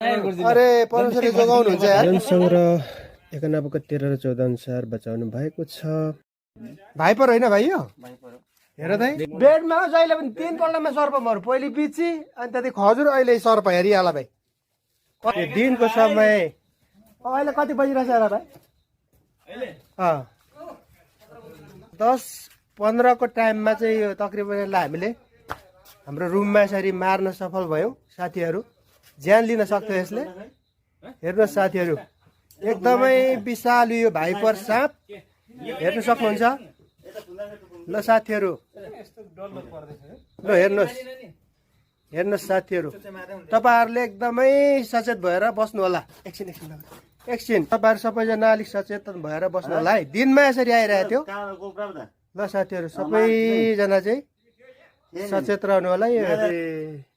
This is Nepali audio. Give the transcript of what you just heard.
अरे परमेश्वरले जोगाउनुहुन्छ यार। जनसङ्ग्रह 91 13 र 14 अनुसार बचाउनु भएको छ। भाइपर होइन भाइ यो? हेर त बेडमा जहिले पनि 3 पल्टमा सर्प मर्यो। पहिले बिची अनि त्यहाँदेखि खजुर, अहिले सर्प हेरिहाल भाइ। दिनको समय अहिले कति बजिरहेछ र भाइ? 10:15 को टाइममा चाहिँ यो तकरिबन हामीले हाम्रो रुममा यसरी मार्न सफल भयौँ साथीहरू। ज्यान लिन सक्थ्यो यसले। हेर्नुहोस् साथीहरू, एकदमै विशाल यो भाइपर साँप हेर्न सक्नुहुन्छ। ल साथीहरू, ल हेर्नुहोस् साथीहरू, तपाईँहरूले एकदमै सचेत भएर बस्नु होला। एकछिन तपाईँहरू सबैजना अलिक सचेतन भएर बस्नु होला है। दिनमा यसरी आइरहेको थियो। ल साथीहरू, सबैजना चाहिँ सचेत रहनु होला है।